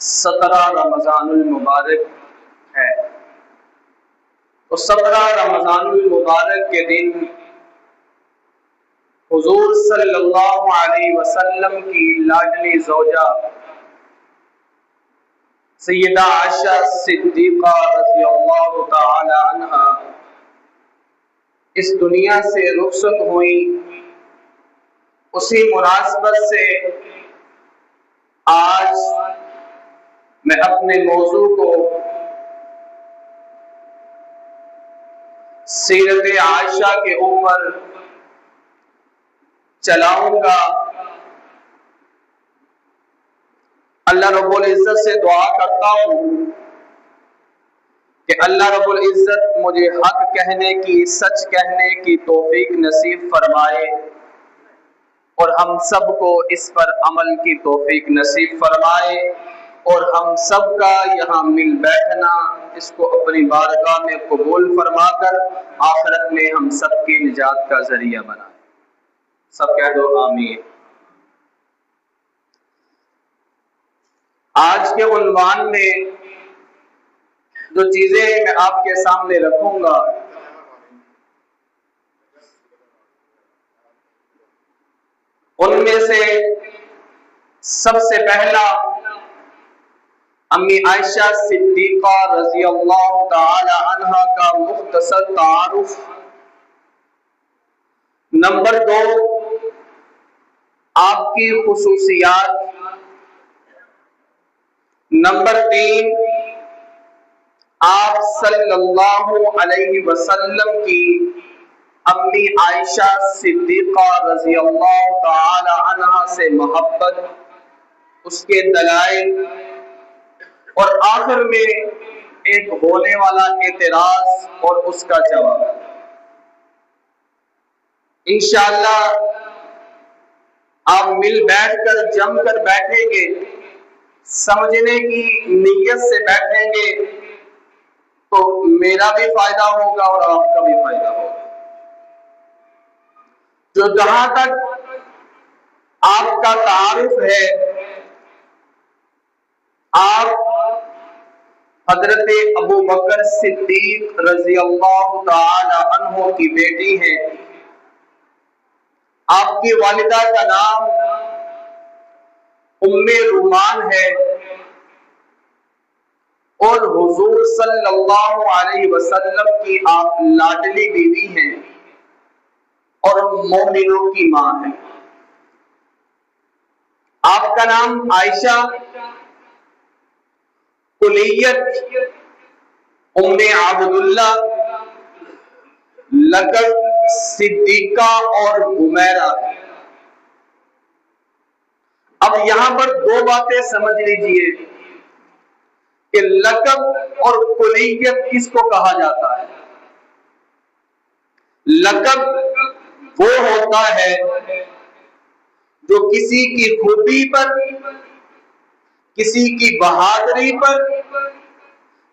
17 رمضان المبارک ہے۔ تو 17 رمضان المبارک کے دن حضور صلی اللہ علیہ وسلم کی لاڈلی زوجہ سیدہ عائشہ صدیقہ رضی اللہ تعالی عنہا اس دنیا سے رخصت ہوئی۔ اسی مناسبت سے آج میں اپنے موضوع کو سیرت عائشہ کے اوپر چلاؤں گا۔ اللہ رب العزت سے دعا کرتا ہوں کہ اللہ رب العزت مجھے حق کہنے کی، سچ کہنے کی توفیق نصیب فرمائے اور ہم سب کو اس پر عمل کی توفیق نصیب فرمائے، اور ہم سب کا یہاں مل بیٹھنا اس کو اپنی بارگاہ میں قبول فرما کر آخرت میں ہم سب کی نجات کا ذریعہ بنائے۔ سب کہہ دو آمین۔ آج کے عنوان میں جو چیزیں میں آپ کے سامنے رکھوں گا ان میں سے سب سے پہلا امی عائشہ صدیقہ رضی اللہ تعالی عنہا کا مختصر تعارف، نمبر 2 آپ کی خصوصیات، نمبر 3 آپ صلی اللہ علیہ وسلم کی امی عائشہ صدیقہ رضی اللہ تعالی عنہا سے محبت، اس کے دلائل، اور آخر میں ایک ہونے والا اعتراض اور اس کا جواب۔ انشاءاللہ آپ مل بیٹھ کر جم کر بیٹھیں گے، سمجھنے کی نیت سے بیٹھیں گے تو میرا بھی فائدہ ہوگا اور آپ کا بھی فائدہ ہوگا۔ جو جہاں تک آپ کا تعارف ہے، آپ حضرت ابو بکر صدیق رضی اللہ تعالی عنہ کی بیٹی ہیں۔ آپ کی والدہ کا نام ام رومان ہے اور حضور صلی اللہ علیہ وسلم کی آپ لاڈلی بیوی ہیں اور مومنوں کی ماں ہیں۔ آپ کا نام عائشہ، کلیت ام عبداللہ، لقب صدیقہ اور حمیرہ۔ اب یہاں پر 2 باتیں سمجھ لیجئے کہ لقب اور کلیت کس کو کہا جاتا ہے۔ لقب وہ ہوتا ہے جو کسی کی خوبی پر، کسی کی بہادری پر،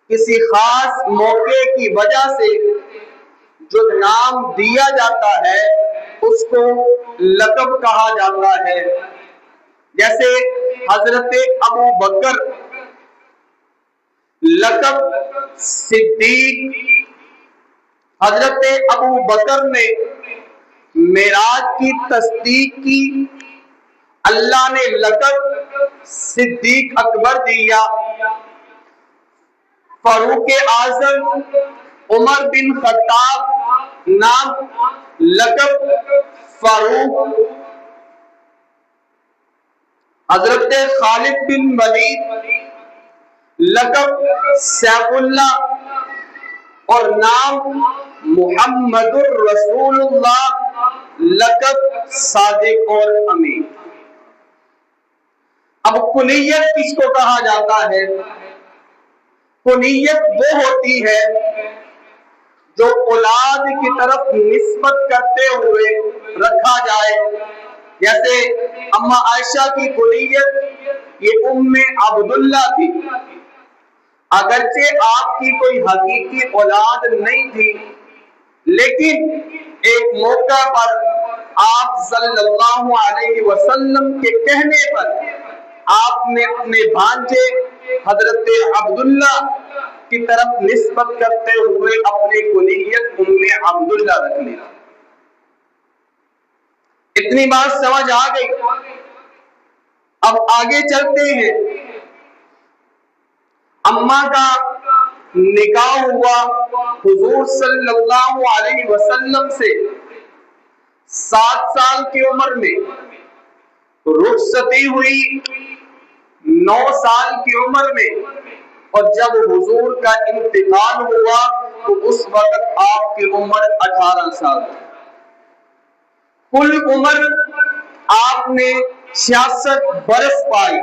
کسی خاص موقع کی وجہ سے جو نام دیا جاتا ہے اس کو لقب کہا جاتا ہے۔ جیسے حضرت ابو بکر، لقب صدیق۔ حضرت ابو بکر نے معراج کی تصدیق کی، اللہ نے لقب صدیق اکبر دیا۔ فاروق اعظم عمر بن خطاب نام، لقب فاروق۔ حضرت خالد بن ولید لقب سیف اللہ اور نام محمد الرسول اللہ، لقب صادق اور امین۔ اب کنیت کس کو کہا جاتا ہے؟ کنیت وہ ہوتی ہے جو اولاد کی طرف نسبت کرتے ہوئے رکھا جائے۔ جیسے اما عائشہ کی کنیت یہ ام عبداللہ تھی، اگرچہ آپ کی کوئی حقیقی اولاد نہیں تھی، لیکن ایک موقع پر آپ صلی اللہ علیہ وسلم کے کہنے پر آپ نے اپنے بھانجے حضرت عبداللہ کی طرف نسبت کرتے ہوئے اپنی کنیت عبداللہ رکھ لی۔ اتنی بات سمجھ آ گئی۔ اب آگے چلتے ہیں۔ اماں کا نکاح ہوا حضور صلی اللہ علیہ وسلم سے 7 سال کی عمر میں، رخصتی ہوئی 9 سال کی عمر میں، اور جب حضور کا انتقال ہوا تو اس وقت آپ کی عمر 18 سال تھی۔ کل عمر آپ نے 66 برس پائی،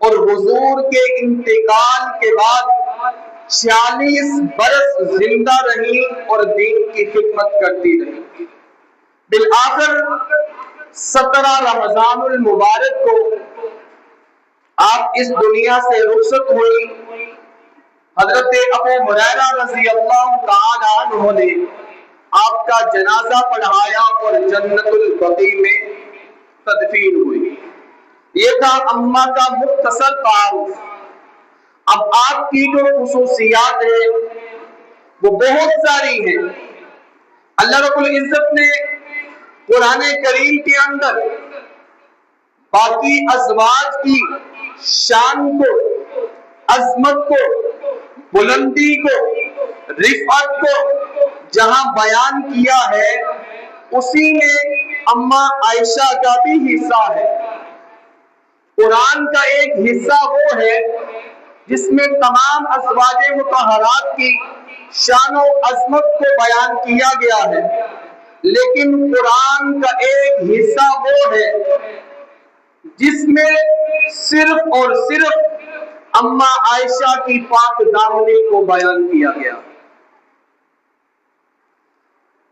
اور حضور کے انتقال کے بعد 46 برس زندہ رہی اور دین کی خدمت کرتی رہی۔ بالآخر 17 رمضان المبارک کو آپ اس دنیا سے رخصت ہوئی۔ حضرت ابو ہریرہ رضی اللہ تعالی عنہ نے آپ کا جنازہ پڑھایا اور جنت البقیع میں تدفین ہوئی۔ یہ تھا اماں کا مختصر تعارف۔ اب آپ کی جو خصوصیات ہیں وہ بہت ساری ہیں۔ اللہ رب العزت نے قرآن کریم کے اندر باقی ازواج کی شان کو، عظمت کو، بلندی کو، رفعت کو جہاں بیان کیا ہے، اسی میں اماں عائشہ کا بھی حصہ ہے۔ قرآن کا ایک حصہ وہ ہے جس میں تمام ازواج مطہرات کی شان و عظمت کو بیان کیا گیا ہے، لیکن قرآن کا ایک حصہ وہ ہے جس میں صرف اور صرف اماں عائشہ کی پاک دامنی کو بیان کیا گیا۔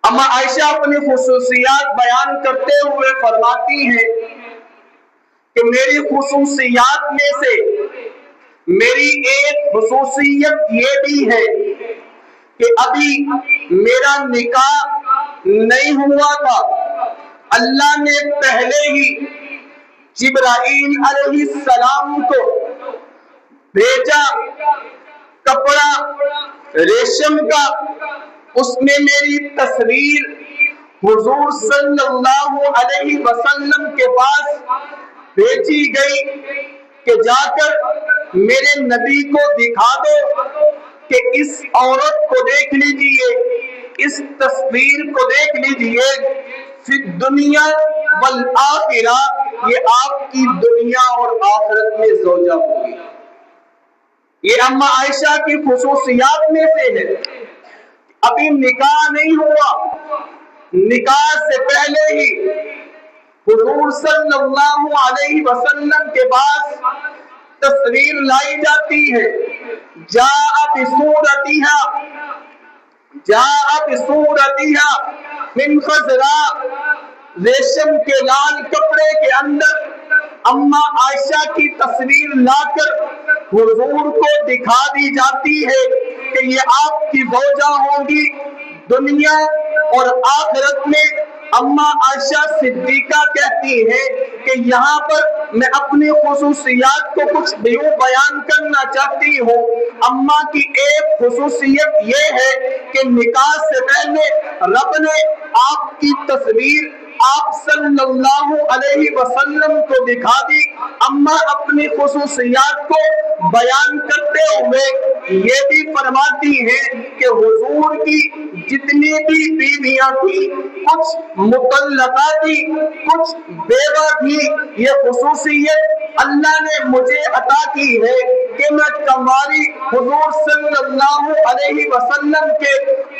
اماں عائشہ اپنی خصوصیات بیان کرتے ہوئے فرماتی ہیں کہ میری خصوصیات میں سے میری ایک خصوصیت یہ بھی ہے کہ ابھی میرا نکاح نہیں ہوا تھا، اللہ نے پہلے ہی جبرائیل علیہ السلام کو بھیجا، کپڑا ریشم کا، اس میں میری تصویر حضور صلی اللہ علیہ وسلم کے پاس بھیجی گئی کہ جا کر میرے نبی کو دکھا دو کہ اس عورت کو دیکھ لیجئے، اس تصویر کو دیکھ لیجئے، فی الدنیا والآخرہ، یہ آپ کی دنیا اور آخرت میں زوجہ ہوگی۔ یہ اماں عائشہ کی خصوصیات میں سے ہے۔ ابھی نکاح نہیں ہوا، نکاح سے پہلے ہی حضور صلی اللہ علیہ وسلم کے پاس تصویر لائی جاتی ہے، جاء بصورتها من خضراء، ریشم کے لال کپڑے کے اندر اماں عائشہ کی تصویر لا کر حضور کو دکھا دی جاتی ہے کہ یہ آپ کی زوجہ ہوں گی دنیا اور آخرت میں۔ اماں عائشہ صدیقہ کہتی ہے کہ یہاں پر میں اپنی خصوصیات کو کچھ یوں بیان کرنا چاہتی ہوں۔ اماں کی ایک خصوصیت یہ ہے کہ نکاح سے پہلے رب نے آپ کی تصویر آپ صلی اللہ علیہ وسلم کو دکھا دی۔ اماں اپنی خصوصیات کو بیان کرتے ہوئے یہ بھی فرماتی ہیں کہ حضور کی جتنی بھی بیویاں تھی، کچھ مطلقہ تھی، کچھ بیوہ تھی، یہ خصوصیت اللہ نے مجھے عطا کی ہے کہ میں کنواری حضور صلی اللہ علیہ وسلم کے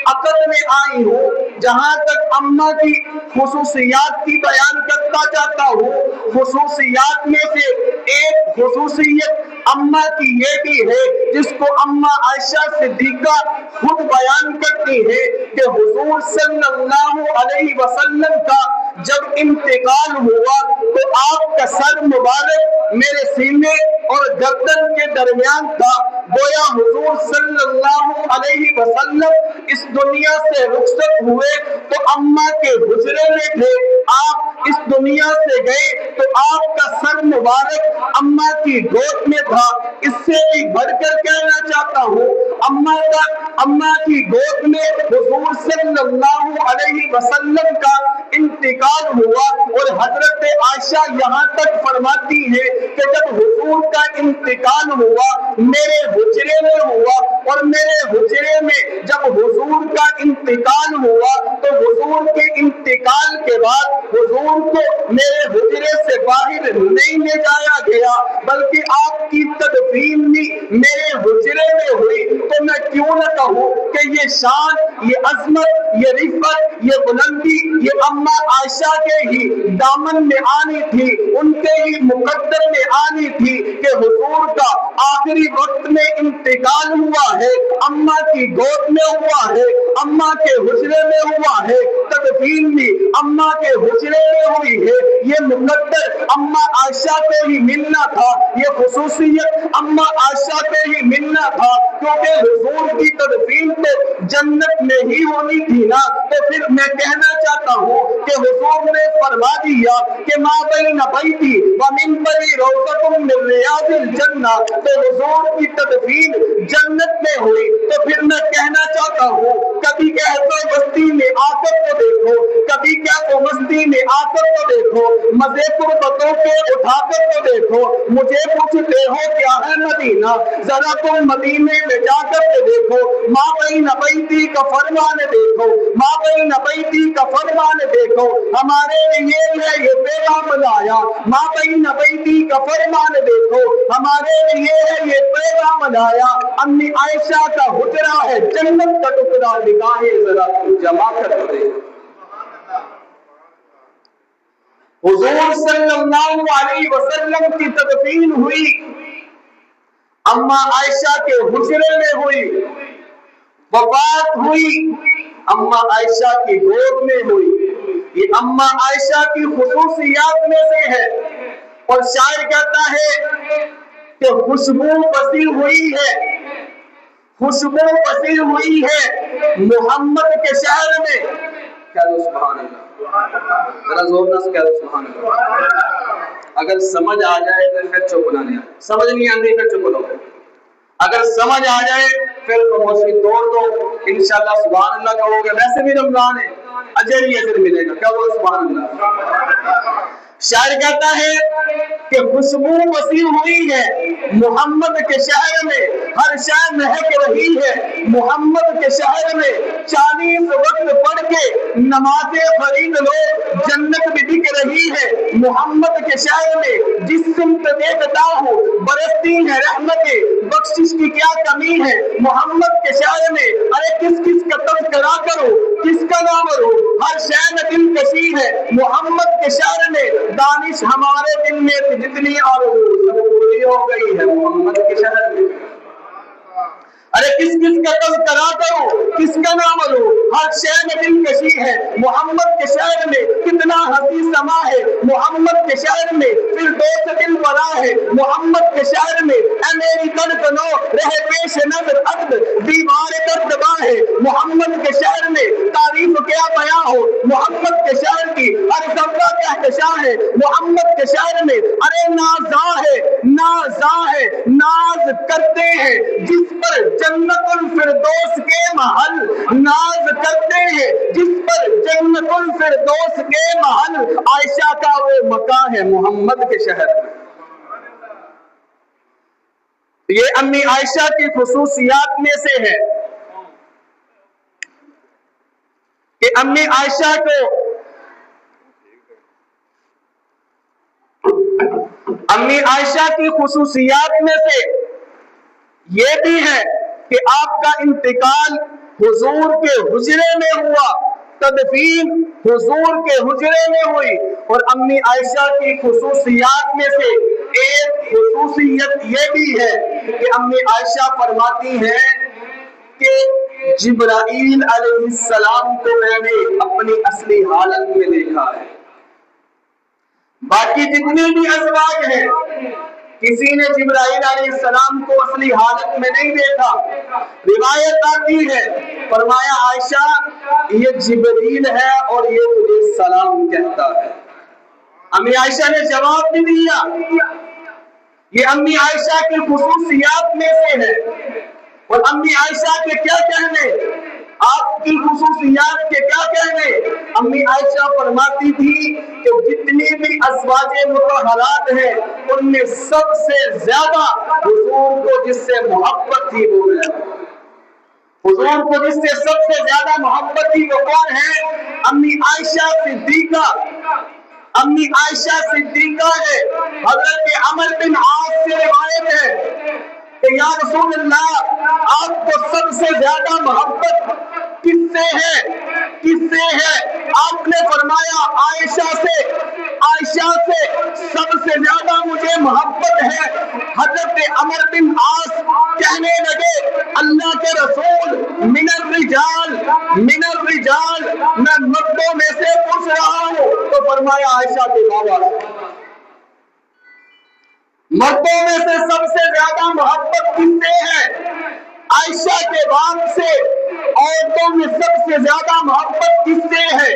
عقد میں آئی ہوں۔ جہاں تک اماں کی خصوصیات کی بیان کرتا جاتا ہوں، خصوصیات میں سے ایک خصوصیت اماں کی یہ بھی ہے جس کو اماں عائشہ صدیقہ خود بیان کرتی ہے کہ حضور صلی اللہ علیہ وسلم کا جب انتقال ہوا تو آپ کا سر مبارک میرے سینے اور گردن کے درمیان تھا۔ گویا حضور صلی اللہ علیہ وسلم اس دنیا سے رخصت ہوئے تو اماں کے حجرے میں تھے، آپ اس دنیا سے گئے تو آپ کا سر مبارک اماں کی گود میں تھا۔ اس سے بھی بڑھ کر کہنا چاہتا ہوں، اماں کی گود میں حضور صلی اللہ علیہ وسلم کا انتقال ہوا، اور حضرت عائشہ یہاں تک فرماتی ہے کہ جب حضور کا انتقال ہوا میرے حجرے میں ہوا، اور میرے حجرے میں جب حضور کا انتقال ہوا تو حضور کے انتقال کے بعد حضور کو میرے حجرے سے باہر نہیں لے جایا گیا، بلکہ آپ کی تدفین بھی میرے حجرے میں ہوئی۔ تو میں کیوں نہ کہوں کہ یہ شان، یہ عظمت، یہ رفعت، یہ بلندی یہ اماں عائشہ کے ہی دامن میں آنی تھی، ان کے ہی مقدر میں آنی تھی کہ حضور کا آخری وقت میں انتقال ہوا ہے، اماں کی گود میں ہوا ہے، اماں کے حجرے میں ہوا ہے، تدفین بھی اماں کے حجرے میں ہوئی ہے۔ یہ مقدر اماں عائشہ کو ہی ملنا تھا، یہ خصوصیت اماں عائشہ کو ہی ملنا تھا، کیونکہ حضور کی تدفین تو جنت میں ہی ہونی تھی نا۔ تو پھر میں کہنا چاہتا ہوں کہ حضور نے فرما دیا کہ ما بین بیتی و منبری روضۃ من ریاض الجنہ، تو حضور کی تدفین جنت میں ہوئی۔ تو پھر میں کہنا چاہتا ہوں، کبھی کہتے مستی میں آقا کو دیکھو، کبھی کہتے مستی میں آقا کو دیکھو، مزے قربتوں کے اٹھا کر کو دیکھو، مجھے پوچھتے ہو کیا ہے مدینہ، ذرا تم مدینے میں جا کر کے دیکھو، ما بین بیتی کا فرمان دیکھو، ما بین بیتی کا فرمان دیکھو، ہمارے لیے یہ پیغام لایا، ما بین بیتی کا فرمان دیکھو، ہمارے لیے یہ پیغام لایا، امی عائشہ کا حجرہ ہے جنت کا ٹکڑا، نگاہیں ذرا جما کر دے۔ حضور صلی اللہ علیہ وسلم کی تدفین ہوئی، اماں عائشہ کے حجرے میں ہوئی، وفات ہوئی اماں عائشہ کی گود میں ہوئی۔ یہ اماں عائشہ کی خصوصیات میں سے ہے، اور شاعر کہتا ہے کہ خوشبو پسی ہوئی ہے، خوشبو پسی ہوئی ہے محمد کے شہر میں۔ کہہ دو سبحان اللہ، ذرا زور نہ سے کہہ دو سبحان اللہ۔ اگر سمجھ آ جائے تو پھر چپ نہ رہنا، سمجھ نہیں آتی پھر چپ رہو، اگر سمجھ آ جائے پھر خاموشی توڑ دو، انشاءاللہ سبحان اللہ کہو گے، ویسے بھی رمضان ہے، اجر ہی اجر ملے گا، کہو سبحان اللہ۔ شاعر کہتا ہے کہ خوشبو وسیع ہوئی ہے محمد کے شہر میں، ہر شہر مہک رہی ہے محمد کے شہر میں، 40 وقت پڑھ کے نمازیں خرید لو جنت بھی دکھ رہی ہے محمد کے شہر میں، جس سمت دیکھتا ہوں برستی ہے رحمتیں، بخشش کی کیا کمی ہے محمد کے شہر میں۔ ارے کس کس کا تذکرہ کرو، کس کا نام رو، ہر شہر میں دل کشی ہے محمد کے شہر میں، دانش ہمارے دل میں جتنی آرزو سب پوری ہو گئی ہے محمد کے شہر میں۔ ارے کس کس کا تذکرہ کرو، کس کا نام لو، ہر شہر میں دل کشی ہے محمد کے شہر میں، کتنا ہنسی سما ہے محمد کے شہر میں، پھر دوست دل برا ہے محمد کے شہر میں، اے میری دھڑکنوں رہے پیش نظر عقد دیوار دردباں ہے محمد کے شہر میں، تعریف کیا بیاں ہو محمد کے شہر کی، ہر ذرہ کہکشاں ہے محمد کے شہر میں۔ ارے نازاں ہے نازاں ہے ناز کرتے ہیں جس پر جنت الفردوس کے محل، ناز کرتے ہیں جس پر جنت الفردوس کے محل، عائشہ کا وہ مکان ہے محمد کے شہر میں۔ یہ امی عائشہ کی خصوصیات میں سے ہے کہ امی عائشہ کو امی عائشہ کی خصوصیات میں سے یہ بھی ہے کہ آپ کا انتقال حضور کے حجرے میں ہوا، تدفین حضور کے حجرے میں ہوئی، اور امی عائشہ کی خصوصیات میں سے ایک خصوصیت یہ بھی ہے کہ امی عائشہ فرماتی ہیں کہ جبرائیل علیہ السلام کو میں نے اپنی اصلی حالت میں دیکھا ہے۔ باقی جتنی بھی ازواج ہیں کسی نے جبرائیل علیہ السلام کو اصلی حالت میں نہیں دیکھا. روایت آتی ہے فرمایا عائشہ یہ جبریل ہے اور یہ تجھے سلام کہتا ہے. امی عائشہ نے جواب بھی دیا. یہ امی عائشہ کی خصوصیات میں سے ہے. اور امی عائشہ کے کیا کہنے, آپ کی خصوصیات کے کیا کہنے. امی عائشہ فرماتی تھی کہ جتنی بھی ازواج مطہرات ہیں ان میں سب سے زیادہ حضور کو جس سے محبت تھی وہ ہے. حضور کو جس سے سب سے زیادہ محبت تھی وہ کون ہے؟ امی عائشہ صدیقہ. امی عائشہ صدیقہ ہے. حضرت عمرو بن عاص سے روایت ہے کہ یا رسول اللہ آپ کو سب سے زیادہ محبت کس سے ہے؟ کس سے ہے؟ آپ نے فرمایا عائشہ سے. عائشہ سے سب سے زیادہ مجھے محبت ہے. حضرت عمرو بن عاص کہنے لگے اللہ کے رسول من الرجال من الرجال, میں مردوں میں سے پوچھ رہا ہوں. تو فرمایا عائشہ کے بابا. مردوں میں سے سب سے زیادہ محبت کس سے ہے؟ عائشہ کے بعد سے. عورتوں میں سب سے زیادہ محبت کس سے ہے؟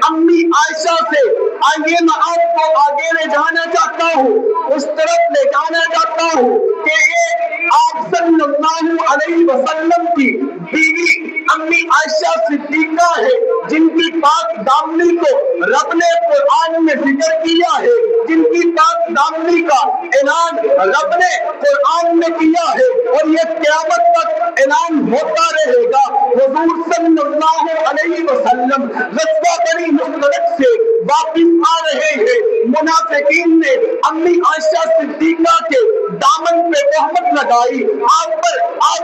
امی عائشہ سے. آئیے میں آپ کو آگے لے جانا چاہتا ہوں, اس طرف لے جانا چاہتا ہوں کہ ایک آپ صلی اللہ علیہ وسلم کی بیوی امی عائشہ صدیقہ ہے جن کی پاک دامنی کو رب نے قرآن میں ذکر کیا ہے, جن کی پاک دامنی کا اعلان رب نے قرآن میں کیا ہے اور یہ قیامت تک اعلان ہوتا رہے گا. حضور صلی اللہ علیہ وسلم غزوہ بنی مصطلق سے واپس آ رہے ہیں. منافقین نے امی عائشہ صدیقہ کے دامن پہ تہمت لگائی, آپ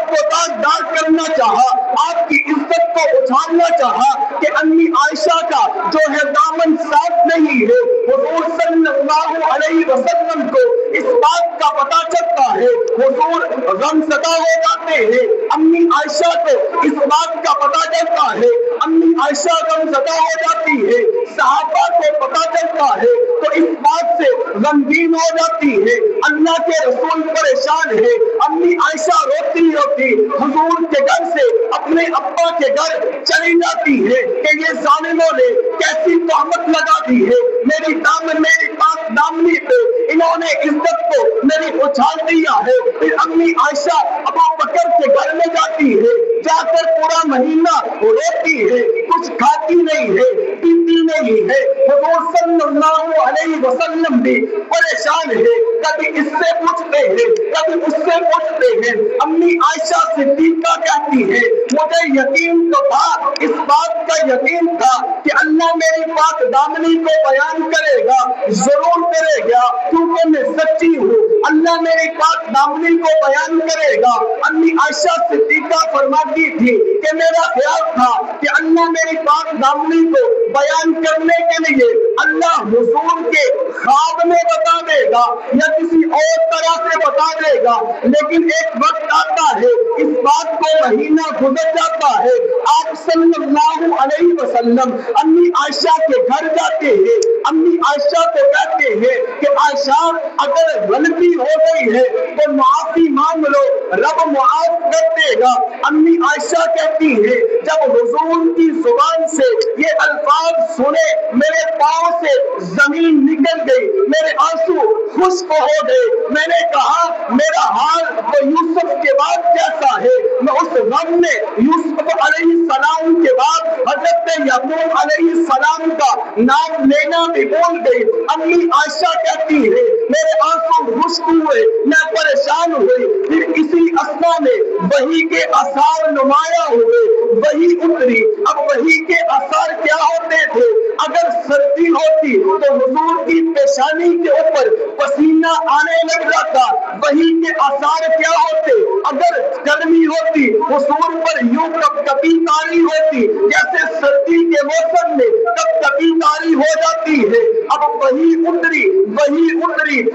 کو داغدار کرنا چاہا, آپ کی عزت کو اچھالنا چاہا کہ امی عائشہ کا جو ہے دامن صاف نہیں ہے. حضور صلی اللہ علیہ وسلم کو اس بات کا پتہ چلتا ہے, حضور غمزدہ ہو جاتے ہیں. امی عائشہ کو اس بات کا پتہ چلتا ہے, امی عائشہ غمزدہ ہو جاتی ہے. صحابہ کو پتہ چلتا ہے تو اس بات سے غمگین ہو جاتی ہے. اللہ کے رسول پریشان ہے. امی عائشہ روتی روتی حضور کے گھر سے اپنے ابا کے گھر چلی جاتی ہے کہ یہ ظالموں نے کیسی تہمت لگا دی ہے میری پاک دامنی پہ, انہوں نے عزت کو میری اچھال دیا ہے. پھر امی عائشہ ابو بکر کے گھر میں جاتی ہے, جا کر پورا مہینہ روتی ہے, کچھ کھاتی نہیں ہے, پیتی نہیں ہے. حضور صلی اللہ علیہ وسلم بھی پریشان ہے, کبھی اس سے پوچھتے ہیں کبھی اس سے پوچھتے ہیں. امی عائشہ صدیقہ کہتی ہے مجھے یقین تو تھا, اس بات کا یقین تھا کہ اللہ میری پاک دامنی کو بیان کرے گا, ضرور کرے گا کیونکہ میں سچی ہوں. اللہ میری پاک دامنی کو بیان کرے گا. امی عائشہ صدیقہ فرماتی تھی کہ میرا خیال تھا کہ اللہ میری پاک دامنی کو بیان کرنے کے لیے اللہ حضور کے خواب میں بتا دے گا یا کسی اور طرح سے بتا دے گا, لیکن ایک وقت آتا ہے اس بات کو مہینہ گزر جاتا ہے. آپ صلی اللہ علیہ وسلم امی عائشہ کے گھر جاتے ہیں. امی عائشہ کو کہتے ہیں کہ عائشہ اگر غلطی ہو گئی ہے تو معافی مانگ لو, رب معاف کر دے گا. امی عائشہ کہتی ہے جب حضور کی زبان سے یہ الفاظ سنے میرے پاؤں سے زمین نکل گئی, میرے آنسو خشک ہو گئے. میں نے کہا میرا حال تو یوسف کے بعد جیسا ہے. میں اس غم میں یوسف علیہ السلام کے بعد حضرت یعقوب علیہ السلام کا نام لینا بھی بھول گئی. امی عائشہ کہتی ہے میرے آنسو خشک ہوئے, میں پریشان ہوئی. پھر اسی اثنا میں وحی کے آثار نمایاں ہوئے, وحی اتری. اب وحی کے آثار کیا ہوتے تھے؟ اگر سردی ہوتی تو حضور کی پیشانی کے اوپر پسینہ آنے لگ جاتا. وحی کے آثار کیا ہوتے؟ اگر گرمی ہوتی حضور پر یوں کپکپی طاری ہوتی جیسے سردی کے موسم میں کپکپی طاری ہو جاتی ہے. اب وحی اتری,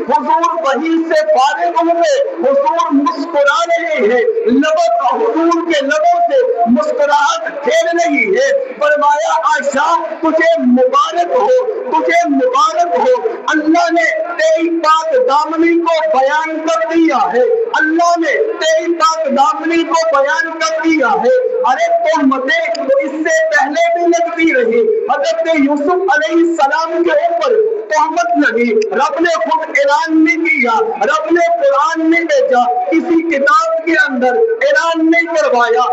حضور وحی سے فارغ ہوئے, حضور مسکرا رہے ہیں, حضور کے لبوں سے مسکراہٹ کھیل نہیں ہے۔ فرمایا عائشہ تجھے مبارک ہو، تجھے مبارک ہو، اللہ نے تیری پاک دامنی کو بیان کر دیا ہے، اللہ نے تیری پاک دامنی کو بیان کر دیا ہے۔ ارے تہمتیں تو اس سے پہلے بھی لگتی رہی، حضرت یوسف علیہ السلام کے اوپر تہمت لگی، رب نے خود اعلان نہیں کیا، رب نے قرآن نہیں بھیجا، کسی کتاب کے اندر اعلان نہیں کروایا،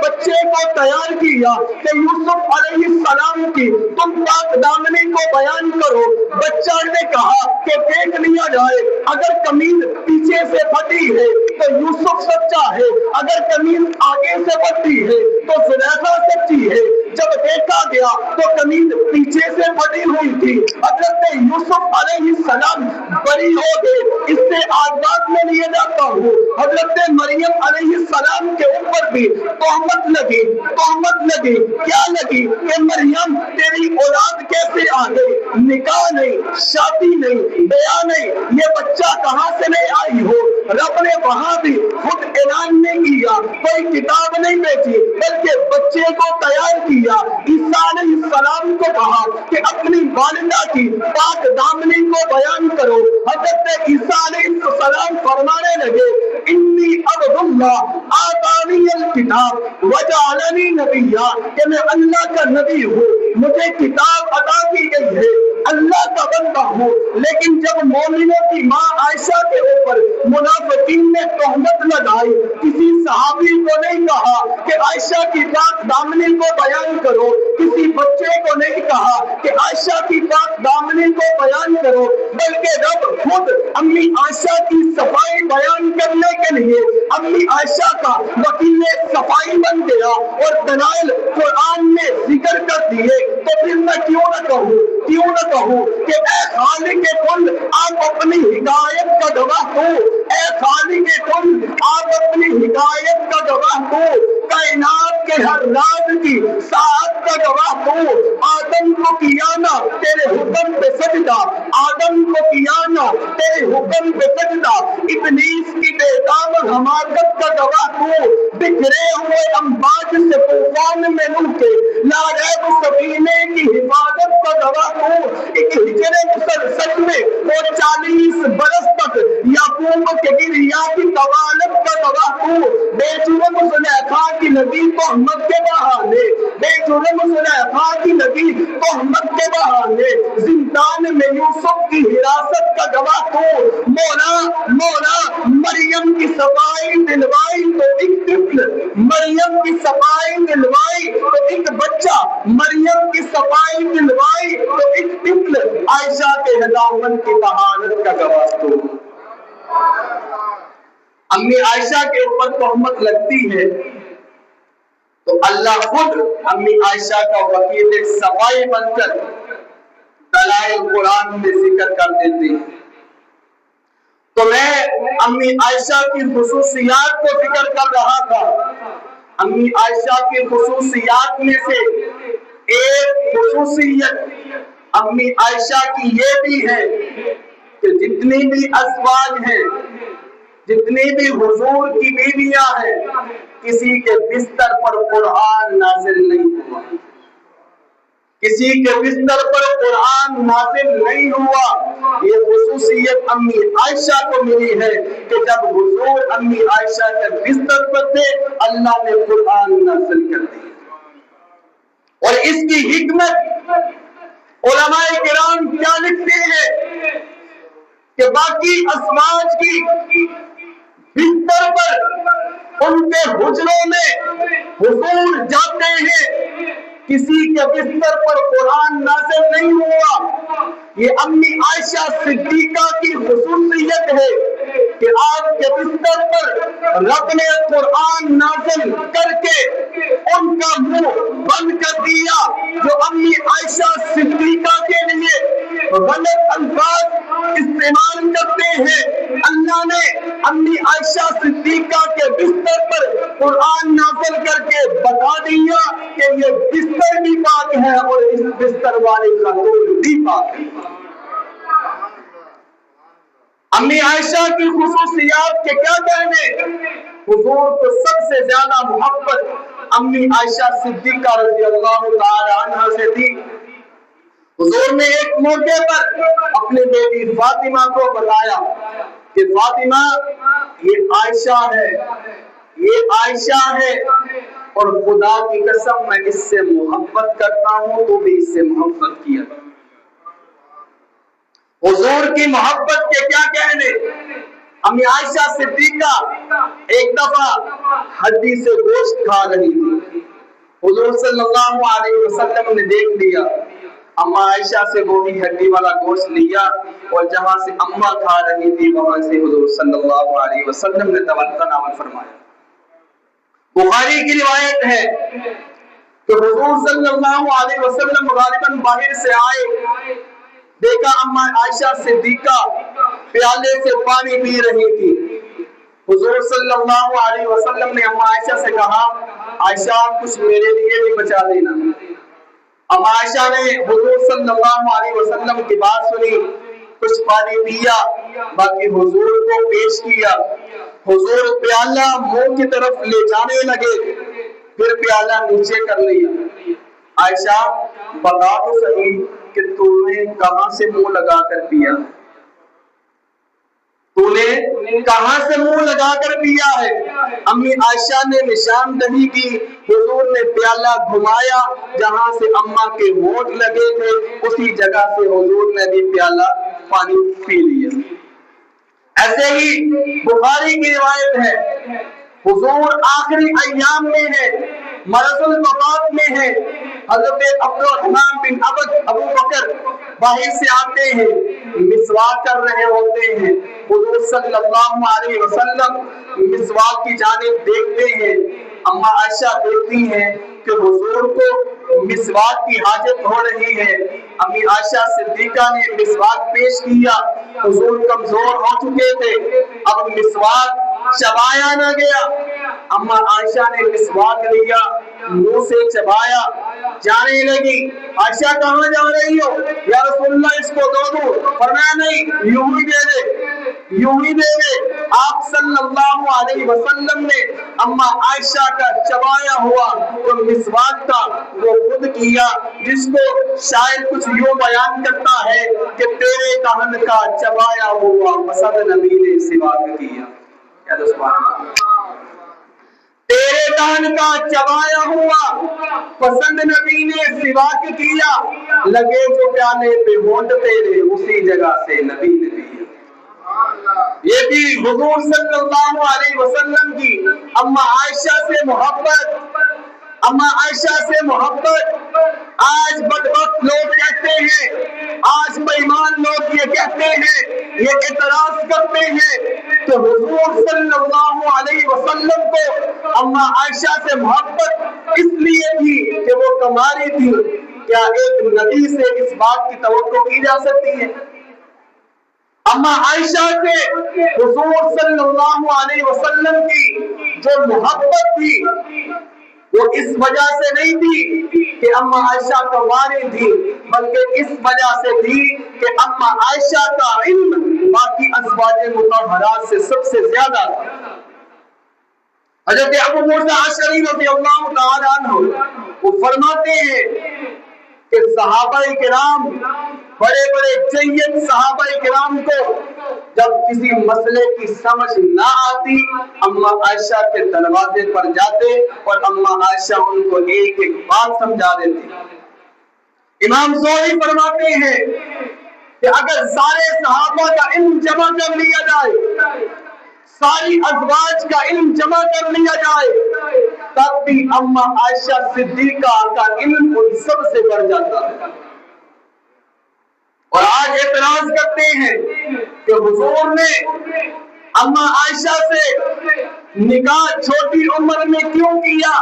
بچے کو تیار کیا کہ یوسف علیہ السلام کی تم پاک دامنی کو بیان کرو۔ بچہ نے کہا کہ دیکھ لیا جائے، اگر قمیض پیچھے سے پھٹی ہے تو یوسف سچا ہے، اگر قمیض آگے سے پھٹی ہے تو زلیخا سچی ہے۔ جب دیکھا گیا تو قمیض پیچھے سے پھٹی ہوئی تھی، حضرت یوسف علیہ السلام بری ہو گئے۔ اس سے آج بات میں لیے جاتا ہوں، حضرت مریم علیہ السلام کے اوپر بھی تہمت لگی، تہمت لگی، کیا لگی کہ مریم تیری اولاد کیسے آ گئی، نکاح نہیں، شادی نہیں، بیاہ نہیں، یہ بچہ کہاں سے لے آئی ہو۔ رب نے وہاں بھی خود اعلان نہیں کیا، کوئی کتاب نہیں بھیجی، بلکہ بچے کو تیار کیا۔ عیسیٰ علیہ السلام کو کہا کہ اپنی والدہ کی پاک دامنی کو بیان کرو۔ حضرت عیسیٰ علیہ السلام فرمانے لگے انی عبد اللہ آتانی الکتاب وجعلنی نبیا، کہ میں اللہ کا نبی ہوں، مجھے کتاب عطا کی گئی ہے، اللہ کا بندہ ہوں۔ لیکن جب مومنوں کی ماں عائشہ کے اوپر منافقین نے تہمت لگائی، کسی صحابی کو نہیں کہا کہ عائشہ کی پاک دامنی کو بیان کرو، کسی بچے کو نہیں کہا کہ عائشہ کی پاک دامنی کو بیان کرو، بلکہ رب خود امی عائشہ کی صفائی بیان کرنے کے لیے امی عائشہ کا وکیل صفائی بن گیا اور دلائل قرآن میں ذکر کر دیے۔ تو پھر میں کیوں نہ کہوں کہ اے خالق کل آپ اپنی ہدایت کا گواہ ہو، اے خالق کل آپ اپنی ہدایت کا گواہ ہو، کائنات کے ہر راز کی ساعت کا گواہ ہو۔ آدم کو کیا نا تیرے حکم پہ سجدہ، آدم کو کیا نا تیرے حکم پہ سجدہ، ابلیس کی بے دام حماقت کا گواہ ہو، بکھرے ہوئے امواج سے طوفان میں مل کے لا ریب سفینے کی حفاظت کا گواہ ہو، ایک ہجر مسلسل میں وہ 40 برس تک یعقوب کے گریا کی طوالت کا گواہ ہو، بے جرم زلیخا کی نبی تہمت کے بہانے، بے جرم زلیخا کی نبی تہمت کے بہانے زندان میں یوسف کی حراست کا گواہ ہو۔ مولا مریم کی صفائی دلوائی تو ایک طفل، مریم کی صفائی دلوائی تو ایک بچہ، مریم کی صفائی دلوائی تو ایک طفل عائشہ کے ہدامن کی طہارت کا گواہ ہو۔ امی عائشہ کے اوپر تہمت لگتی ہے تو اللہ خود امی عائشہ کا وکیل صفائی بن کر دلائل قرآن میں ذکر کر دیتے ہیں۔ تو میں امی عائشہ کی خصوصیات کو ذکر کر رہا تھا۔ امی عائشہ کی خصوصیات میں سے ایک خصوصیت امی عائشہ کی یہ بھی ہے کہ جتنی بھی ازواج ہیں، جتنی بھی حضور کی بیویاں ہیں، کسی کے بستر پر قرآن نازل نہیں ہوا، کسی کے بستر پر قرآن نازل نہیں ہوا۔ یہ خصوصیت امی عائشہ کو ملی ہے کہ جب حضور امی عائشہ کے بستر پر تھے اللہ نے قرآن نازل کر دیا۔ اور اس کی حکمت علماء کرام کیا لکھتے ہیں کہ باقی ازواج کی بستر پر ان کے حجروں میں حضور جاتے ہیں، کسی کے بستر پر قرآن نازل نہیں ہوا۔ یہ امی عائشہ صدیقہ کی خصوصیت ہے کہ آپ کے بستر پر رب نے قرآن نازل کر کے ان کا منہ بند کر دیا۔ جو امی عائشہ صدیقہ کے لیے غلط الفاظ استعمال کرتے ہیں، اللہ نے امی عائشہ صدیقہ کے بستر پر قرآن نازل کر کے بتا دیا کہ یہ بستر بھی پاک ہے اور اس بستر والے کا خون بھی پاک ہے۔ امی عائشہ کی خصوصیات کے کیا کہنے؟ حضور کو سب سے زیادہ محبت امی عائشہ صدیقہ رضی اللہ تعالی عنہ سے تھی۔ حضور نے ایک موقع پر اپنے بیٹی فاطمہ کو بتایا کہ فاطمہ یہ عائشہ ہے، یہ عائشہ ہے، اور خدا کی قسم میں اس سے محبت کرتا ہوں، تو بھی اس سے محبت کیا۔ حضور کی محبت کے کیا کہنے؟ امی عائشہ صدیقہ ایک دفعہ ہڈی سے گوشت کھا رہی تھی۔ حضور صلی اللہ علیہ وسلم نے دیکھ لیا، اما عائشہ سے وہ بھی ہڈی والا گوشت لیا، اور جہاں سے اما کھا رہی تھی وہاں سے حضور صلی اللہ علیہ وسلم نے توقع نامہ فرمایا۔ بخاری کی روایت ہے کہ حضور صلی اللہ علیہ وسلم غالباً باہر سے آئے، دیکھا اما عائشہ صدیقہ پیالے سے پانی پی رہی تھی۔ حضور صلی اللہ علیہ وسلم نے اما عائشہ سے کہا، عائشہ کچھ میرے لیے بھی بچا دینا۔ اما عائشہ نے حضور صلی اللہ علیہ وسلم کی بات سنی، کچھ پانی پیا، باقی حضور کو پیش کیا۔ حضور پیالہ منہ کی طرف لے جانے لگے، پھر پیالہ نیچے کر لیا۔ عائشہ بتا تو صحیح کہ تو نے کہاں سے منہ لگا کر پیا؟ تو نے کہاں سے منہ لگا کر پیا ہے؟ امی عائشہ نے نشاندہی کی، حضور نے پیالہ گھمایا، جہاں سے اما کے ہونٹ لگے تھے اسی جگہ سے حضور نے بھی پیالہ پانی پی لیا۔ ایسے ہی بخاری کی روایت ہے، حضور آخری ایام میں ہے، مرض الوفات میں ہے، حضرت عبد الرحمن بن ابو بکر باہر سے آتے ہیں، مسواک کر رہے ہوتے ہیں، حضور صلی اللہ علیہ وسلم مسواک کی جانب دیکھتے ہیں، اما عائشہ دیکھتی ہیں کہ حضور کو مسواک کی حاجت ہو رہی ہے۔ امی عائشہ صدیقہ نے مسواک پیش کیا، حضور کمزور ہو چکے تھے، اب مسواک چبایا نہ گیا۔ اما عائشہ نے مسواک لیا، منہ سے چبایا، جانے لگی۔ عائشہ کہاں جا رہی ہو؟ یا رسول اللہ اس کو دو دو۔ فرمایا نہیں، یوں ہی دے دے، یوں ہی دے دے۔ آپ صلی اللہ علیہ وسلم نے اما عائشہ کا چبایا ہوا تو مسواک کا وہ خود کیا، جس کو شاید کچھ یوں بیان کرتا ہے کہ تیرے دہن کا چبایا ہوا مسد نبی نے سواک کیا۔ تیرے دہن کا چبایا ہوا پسند نبی نے سواک کیا، لگے جو پیالے پہ ہونٹ تیرے اسی جگہ سے نبی نے دیا۔ یہ بھی حضور صلی اللہ علیہ وسلم کی اما عائشہ سے محبت، اما عائشہ سے محبت۔ آج بدبخت لوگ کہتے ہیں، آج بے ایمان لوگ یہ کہتے ہیں، یہ اعتراض کرتے ہیں کہ حضور صلی اللہ علیہ وسلم کو اما عائشہ سے محبت اس لیے تھی کہ وہ کماری تھی۔ کیا ایک نبی سے اس بات کی توقع کی جا سکتی ہے؟ اما عائشہ سے حضور صلی اللہ علیہ وسلم کی جو محبت تھی وہ اس وجہ سے نہیں تھی کہ اما عائشہ کنواری تھی، بلکہ اس وجہ سے تھی کہ اما عائشہ کا علم باقی ازواج مطہرات سے سب سے زیادہ تھا۔ حضرت ابو موسیٰ اشعری رضی اللہ تعالی عنہ وہ فرماتے ہیں کہ صحابہ کرام، بڑے بڑے جید صحابہ کرام کو جب کسی مسئلے کی سمجھ نہ آتی، اما عائشہ کے دروازے پر جاتے اور اما عائشہ ان کو ایک ایک بات سمجھا دیتی۔ امام زہری فرماتے ہیں کہ اگر سارے صحابہ کا علم جمع کر لیا جائے، ساری ازواج کا علم جمع کر لیا جائے، تب بھی اما عائشہ صدیقہ کا علم ان سب سے بڑھ جاتا ہے۔ اور آج اعتراض کرتے ہیں کہ حضور نے اما عائشہ سے نکاح چھوٹی عمر میں کیوں کیا؟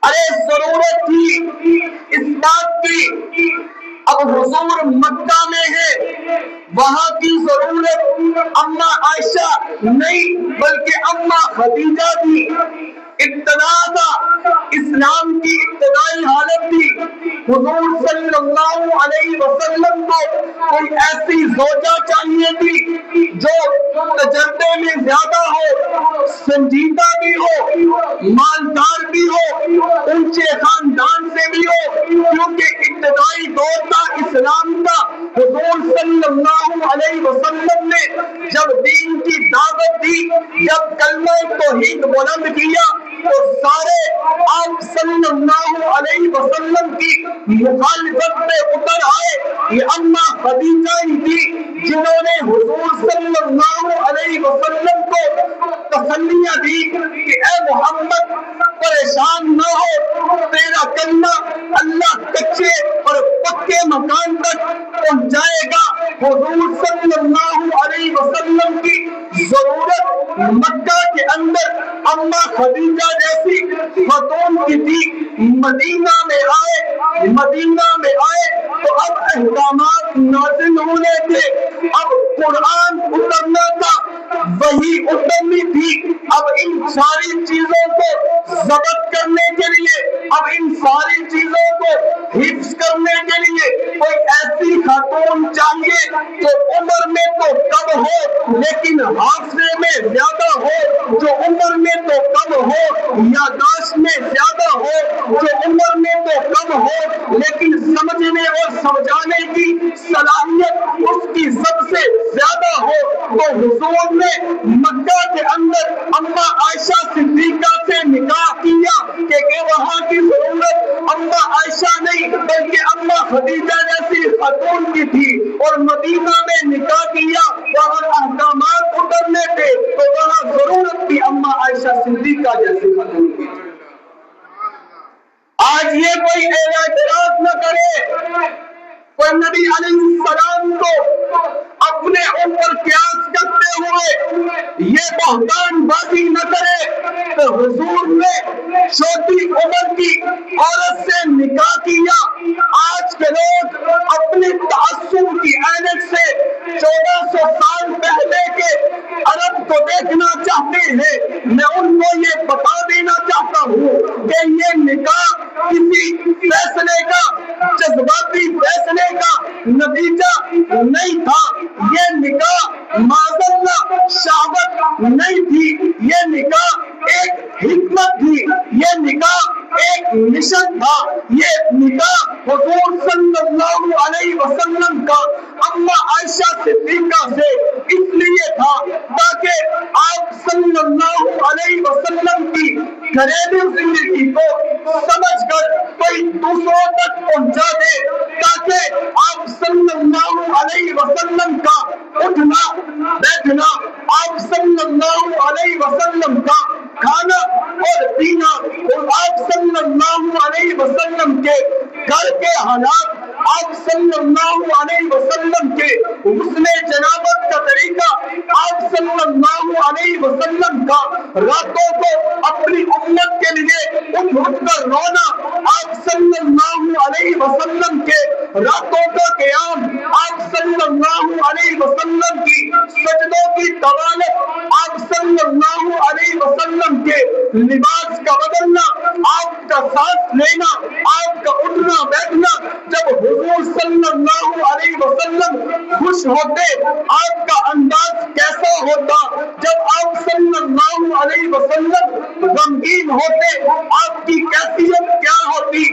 ارے ضرورت تھی اس بات کی اب حضور مکہ میں ہے، وہاں کی ضرورت اما عائشہ نہیں بلکہ اما خدیجہ تھی۔ ابتدا تھا، اسلام کی ابتدائی حالت تھی۔ حضور صلی اللہ علیہ وسلم کو کوئی ایسی زوجہ چاہیے تھی جو تجربے میں زیادہ ہو، سنجیدہ بھی ہو، مالدار بھی ہو، اونچے خاندان سے بھی ہو، کیونکہ ابتدائی دور تھا اسلام کا۔ حضور صلی اللہ علیہ وسلم نے جب دین کی دعوت دی، جب کلمہ توحید بلند کیا تو سارے آپ صلی اللہ علیہ وسلم کی مخالفت پہ اتر آئے۔ یہ اما خدیجہ ہی تھی جنہوں نے حضور صلی اللہ علیہ وسلم کو تسلیاں دی کہ اے محمد پریشان نہ ہو، تیرا کلمہ اللہ کچے اور پکے مکان تک پہنچائے گا۔ حضور صلی اللہ علیہ وسلم کی ضرورت مکہ کے اندر اما خدیجہ جیسی خاتون کی تھی۔ مدینہ میں آئے تو اب احکامات نازل ہونے تھے، اب قرآن اترنا تھا، وحی اترنی تھی۔ اب ان ساری چیزوں کو ضبط کرنے کے لیے، اب ان ساری چیزوں کو حفظ کرنے کے لیے کوئی ایسی خاتون چاہیے جو عمر میں تو کم ہو لیکن حافظے میں زیادہ ہو، جو عمر میں تو کم ہو یاداشت میں زیادہ ہو، جو عمر میں تو کم ہو لیکن سمجھنے اور سمجھانے کی صلاحیت اس کی سب سے زیادہ ہو۔ تو حضور نے مکہ کے اندر اما عائشہ صدیقہ سے نکاح کیا کہ وہاں کی ضرورت اما عائشہ نہیں بلکہ اما خدیجہ جیسی خاتون کی تھی، اور مدینہ میں نکاح کیا، وہاں احکامات اترنے تھے تو وہاں ضرورت تھی اما عائشہ صدیقہ جیسی خاتون کی تھی۔ آج یہ کوئی اعتراض نہ کرے، کوئی نبی علیہ السلام کو اپنے اوپر قیاس کرتے ہوئے یہ بہتان بازی نہ کرے کہ حضور نے چھوٹی عمر کی عورت سے نکاح کیا۔ آج کے لوگ اپنی تعصب کی عینت سے 1400 سال پہلے کے عرب کو دیکھنا چاہتے ہیں۔ میں ان کو یہ بتا دینا چاہتا ہوں کہ یہ نکاح کسی فیصلے کا، جذباتی فیصلے کا نتیجہ نہیں تھا، یہ نکاح معذاللہ شہوت نہیں تھی، یہ نکاح ایک حکمت تھی، یہ نکاح ایک مشن تھا۔ یہ نکاح حضور صلی اللہ علیہ وسلم کا اما عائشہ صدیقہ سے اس لیے تھا تاکہ آپ صلی اللہ علیہ وسلم کی گھریلو زندگی کو سمجھ کر کوئی دوسروں تک پہنچا دے، تاکہ آپ صلی اللہ علیہ وسلم کا اٹھنا بیٹھنا، آپ صلی اللہ علیہ وسلم کا کھانا اور پینا، اور آپ صلی اللہ علیہ وسلم کے گھر کے حالات، آپ صلی اللہ علیہ وسلم کے غسل جنابت کا طریقہ، آپ صلی اللہ علیہ وسلم کا راتوں کو اپنی امت کے لیے اٹھ اٹھ کر رونا، آپ صلی اللہ علیہ وسلم کے راتوں کا قیام، آپ صلی اللہ علیہ وسلم کی سجدوں کی طوالت، آپ صلی اللہ علیہ وسلم کے لباس کا بدلنا، آپ کا سانس لینا، آپ کا اٹھنا بیٹھنا، جب حضور صلی اللہ علیہ وسلم خوش ہوتے آپ کا انداز کیسا ہوتا، جب آپ صلی اللہ علیہ وسلم غمگین ہوتے آپ کی کیفیت کیا ہوتی۔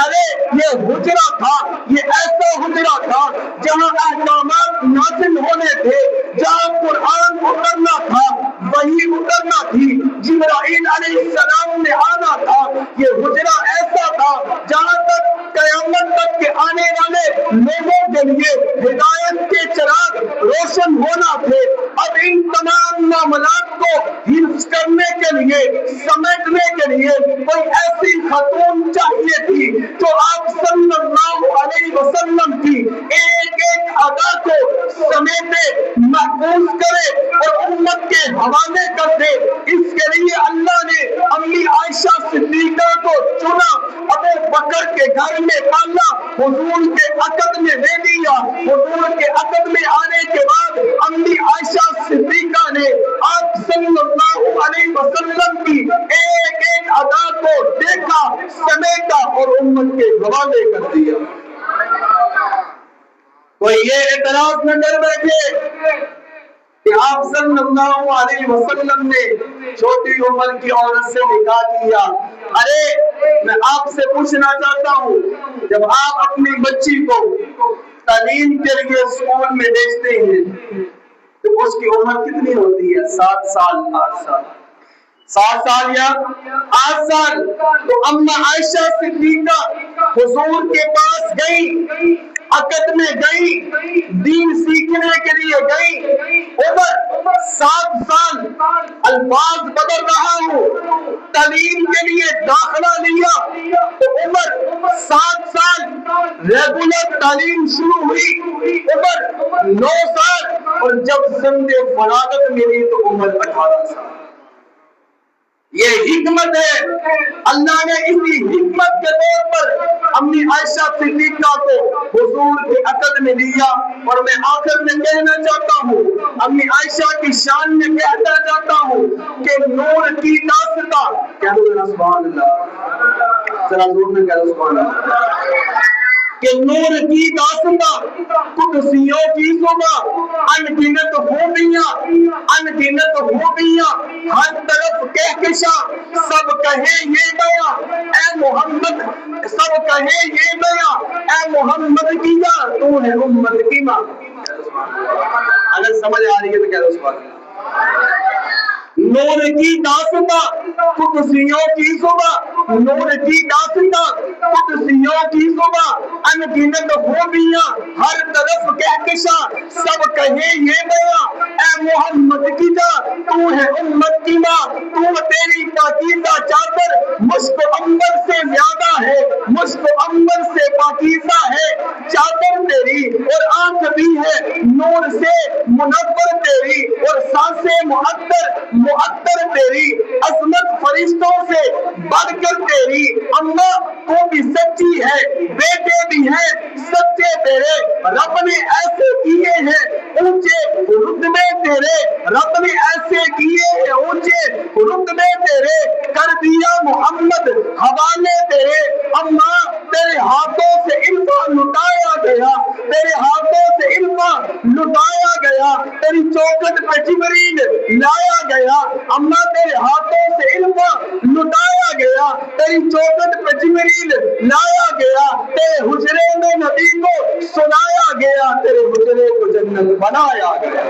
ارے یہ حجرہ تھا، یہ ایسا حجرہ تھا جہاں احکامات نازل ہونے تھے، جہاں قرآن اترنا تھا، وحی اترنا تھی، جبرائیل علیہ السلام نے آنا تھا۔ یہ حجرہ ایسا تھا جہاں تک قیامت تک کے آنے والے لوگوں کے لیے ہدایت کے چراغ روشن ہونا تھے۔ اب ان تمام معاملات کو حفظ کرنے کے لیے، سمیٹنے کے لیے کوئی ایسی خاتون چاہیے تھی جو آپ صلی اللہ علیہ وسلم کی ایک ایک ادا کو سمیٹے، محفوظ کرے اور امت کے حوالے کر دے۔ اس کے لیے اللہ نے امی عائشہ صدیقہ کو چنا، ابو بکر کے گھر میں پالا، حضور کے عقد میں دے دیا۔ حضور کے عقد میں آنے کے بعد امی عائشہ صدیقہ نے آپ صلی اللہ علیہ وسلم کی ایک ایک ادا کو دیکھا، سمیٹا اور امت کے حوالے کر دیا۔ کوئی یہ اعتراض نہ کر بیٹھے کہ آپ صلی اللہ علیہ وسلم نے چھوٹی عمر کی عورت سے نکاح کیا۔ ارے میں آپ سے پوچھنا چاہتا ہوں، جب آپ اپنی بچی کو تعلیم کے لیے اسکول میں بھیجتے ہیں تو اس کی عمر کتنی ہوتی ہے؟ 7 سال 8 سال 7 سال یا 8 سال۔ تو اما عائشہ صدیقہ حضور کے پاس گئی، عقد میں گئی، دین سیکھنے کے لیے گئی، عمر 7 سال، الفاظ بدل رہا ہوں، تعلیم کے لیے داخلہ لیا تو عمر 7 سال، ریگولر تعلیم شروع ہوئی عمر 9 سال، اور جب سند فراغت ملی تو عمر 18 سال۔ یہ حکمت ہے۔ اللہ نے اسی حکمت کے طور پر امی عائشہ صدیقہ کو حضور کے عقد میں لیا۔ اور میں آخر میں کہنا چاہتا ہوں، امی عائشہ کی شان میں کہنا چاہتا ہوں کہ نور کی داستان، کہہ دو سبحان اللہ، ذرا زور میں کہہ دو سبحان اللہ، کہ نور کی داستان، قدسیوں کی صبح، انگنت خوبیاں، ہر طرف کہکشاں، سب کہیں یہ بیاں اے محمد، سب کہیں یہ بیاں اے محمد کی ماں، تو ہے امت کی ماں۔ اگر سمجھ آ رہی ہے تو کہہ دو سبحان اللہ۔ نور کی داستان، قدسیوں کی صبح، نور کی داستان، قدسیوں کی صبح، انگنت خوبیاں، ہر طرف کہکشاں، سب کہیں یہ بیاں اے محمد کی جان، تو ہے امت کی ماں، تو تیری پاکیزہ چادر مشک عنبر سے زیادہ ہے، مشک عنبر سے پاکیزہ ہے چادر تیری، اور آنکھ بھی ہے نور سے منور تیری، اور سانسیں معطر تیری، عظمت فرشتوں سے بڑھ کر تیری، اللہ تو بھی سچی ہے، بیٹے بھی ہیں سچے تیرے، رب نے ایسے کیے ہیں اونچے رتبے تیرے، رب نے ایسے کیے ہیں اونچے رتبے تیرے، کر دیا محمد حوالے تیرے، اماں تیرے ہاتھوں سے علم لٹایا گیا، تیرے ہاتھوں سے علم لٹایا گیا، تیری چوکھٹ پہ جبریل لایا گیا، اماں تیرے ہاتھوں سے علم لٹایا گیا، تیری چوکھٹ پہ جبریل لایا گیا، تیرے حجرے میں نبی کو سنایا گیا، تیرے حجرے کو جنت بنایا گیا۔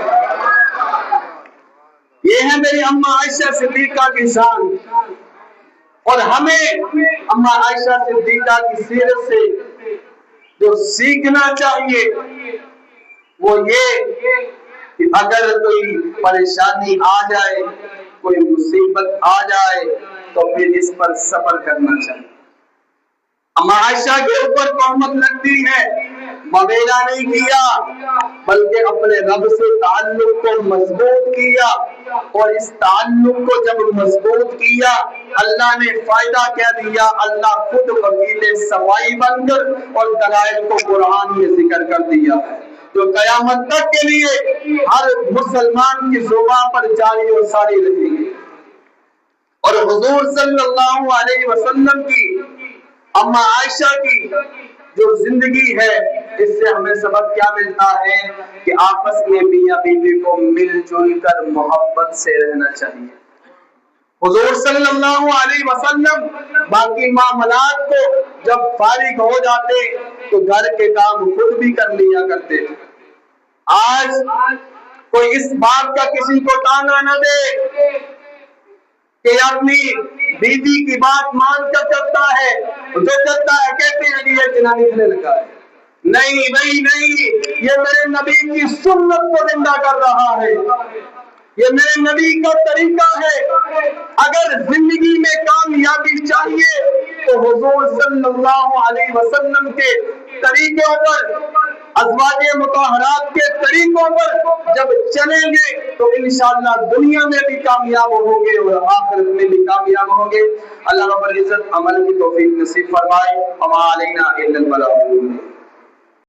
یہ ہے میری اماں عائشہ صدیقہ کی شان۔ اور ہمیں اماں عائشہ صدیقہ کی سیرت سے جو سیکھنا چاہیے وہ یہ کہ اگر کوئی پریشانی آ جائے، کوئی مصیبت آ جائے تو پھر اس پر صبر کرنا چاہیے۔ اماں عائشہ کے اوپر تہمت لگتی ہے، مویلا نہیں کیا بلکہ اپنے رب سے تعلق کو مضبوط کیا، اور اس تعلق کو جب مضبوط کیا اللہ نے فائدہ کیا دیا، اللہ خود وکیل صفائی بن کر اور دلائل کو قرآن میں ذکر کر دیا ہے، جو قیامت تک کے لیے ہر مسلمان کی زبان پر جاری اور ساری رہے گی۔ اور حضور صلی اللہ علیہ وسلم کی اماں عائشہ کی جو زندگی ہے، اس سے ہمیں سبق کیا ملتا ہے کہ آپس میں میاں بیوی کو مل جل کر محبت سے رہنا چاہیے۔ حضور صلی اللہ علیہ وسلم باقی معاملات کو جب فارغ ہو جاتے تو گھر کے کام خود بھی کر لیا کرتے تھے۔ آج کوئی اس بات کا کسی کو تانا نہ دے کہ اپنی بیوی کی بات مان کر چلتا ہے، جو چلتا ہے کہتے ہیں یہ جنانی کھلے لگا ہے۔ نہیں بھائی نہیں، یہ میرے نبی کی سنت کو زندہ کر رہا ہے، یہ میرے نبی کا طریقہ ہے۔ اگر زندگی میں کامیابی چاہیے تو حضور صلی اللہ علیہ وسلم کے طریقوں پر ازواج مطہرات کے طریقوں پر جب چلیں گے تو انشاءاللہ دنیا میں بھی کامیاب ہوں گے اور آخرت میں بھی کامیاب ہوں گے۔ اللہ رب العزت عمل کی توفیق نصیب فرمائے۔ وما علینا الا البلاغ۔